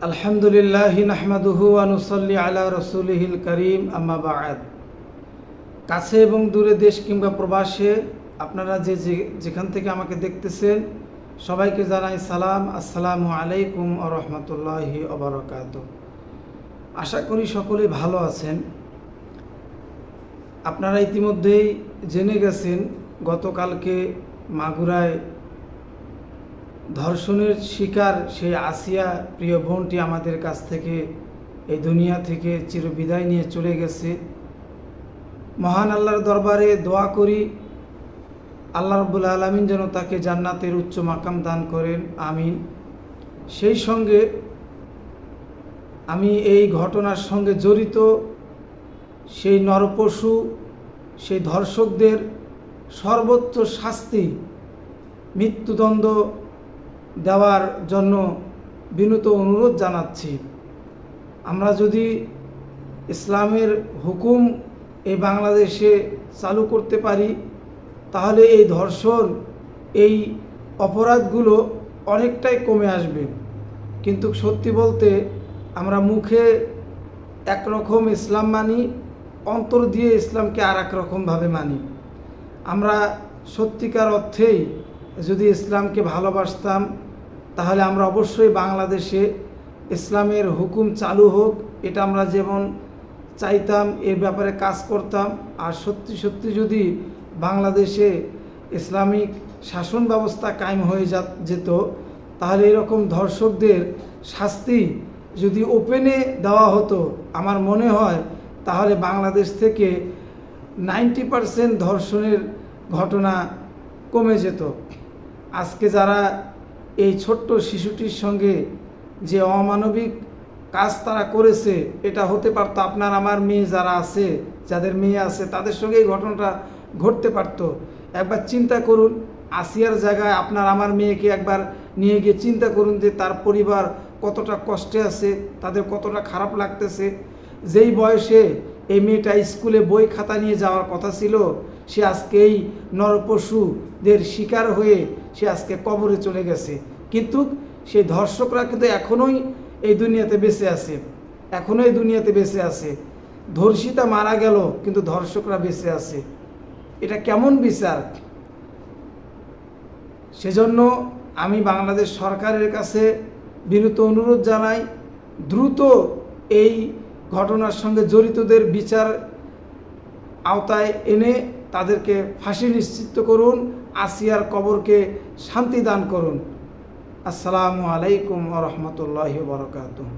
আলহামদুলিল্লাহ নাহমাদুহু ওয়া নুসাল্লি আলা রাসূলিহিল কারীম আম্মা বা'দ। কাছে এবং দূরে দেশ কিংবা প্রবাসে আপনারা যেখান থেকে আমাকে দেখতেছেন সবাইকে জানাই সালাম, আসসালামু আলাইকুম ওয়া রাহমাতুল্লাহি ওয়া বারাকাতুহু। আশা করি সকলেই ভালো আছেন। আপনারা ইতিমধ্যেই জেনে গেছেন গতকালকে মাগুরায় ধর্ষণের শিকার সেই আসিয়া প্রিয় বোনটি আমাদের কাছ থেকে এই দুনিয়া থেকে চিরবিদায় নিয়ে চলে গেছে। মহান আল্লাহর দরবারে দোয়া করি আল্লাহ রাব্বুল আলামিন যেন তাকে জান্নাতের উচ্চ মাকাম দান করেন, আমিন। সেই সঙ্গে আমি এই ঘটনার সঙ্গে জড়িত সেই নরপশু সেই ধর্ষকদের সর্বোচ্চ শাস্তি মৃত্যুদণ্ড দেওয়ার জন্য বিনীত অনুরোধ জানাচ্ছি। আমরা যদি ইসলামের হুকুম এই বাংলাদেশে চালু করতে পারি তাহলে এই ধর্ষণ এই অপরাধগুলো অনেকটাই কমে আসবে। কিন্তু সত্যি বলতে আমরা মুখে একরকম ইসলাম মানি, অন্তর দিয়ে ইসলামকে আর এক রকমভাবে মানি। আমরা সত্যিকার অর্থেই যদি ইসলামকে ভালোবাসতাম তাহলে আমরা অবশ্যই বাংলাদেশে ইসলামের হুকুম চালু হোক এটা আমরা যেমন চাইতাম, এর ব্যাপারে কাজ করতাম। আর সত্যি সত্যি যদি বাংলাদেশে ইসলামিক শাসন ব্যবস্থা কায়েম হয়ে যেত তাহলে এরকম ধর্ষকদের শাস্তি যদি ওপেনে দেওয়া হতো আমার মনে হয় তাহলে বাংলাদেশ থেকে 90% ধর্ষণের ঘটনা কমে যেত। আজকে যারা এই ছোট্ট শিশুটির সঙ্গে যে অমানবিক কাজ তারা করেছে এটা হতে পারতো আপনার আমার মেয়ে যারা আছে, যাদের মেয়ে আছে তাদের সঙ্গে এই ঘটনাটা ঘটতে পারতো। একবার চিন্তা করুন, আসিয়ার জায়গায় আপনার আমার মেয়েকে একবার নিয়ে গিয়ে চিন্তা করুন যে তার পরিবার কতটা কষ্টে আছে, তাদের কতটা খারাপ লাগতেছে। যেই বয়সে এই মেয়েটা স্কুলে বই খাতা নিয়ে যাওয়ার কথা ছিল সে আজকে এই নরপশুদের শিকার হয়ে সে আজকে কবরে চলে গেছে। কিন্তু সেই ধর্ষকরা কিন্তু এখনোই এই দুনিয়াতে বেঁচে আছে, এখনো এই দুনিয়াতে বেঁচে আছে। ধর্ষিতা মারা গেল কিন্তু ধর্ষকরা বেঁচে আছে। এটা কেমন বিচার? সেজন্য আমি বাংলাদেশ সরকারের কাছে বিনীত অনুরোধ জানাই, দ্রুত এই ঘটনার সঙ্গে জড়িতদের বিচার আওতায় এনে তাদেরকে ফাঁসি নিশ্চিত করুন, আসিয়ার কবরকে শান্তি দান করুন। আসসালামু আলাইকুম ওয়া রাহমাতুল্লাহি ওয়া বারাকাতুহু।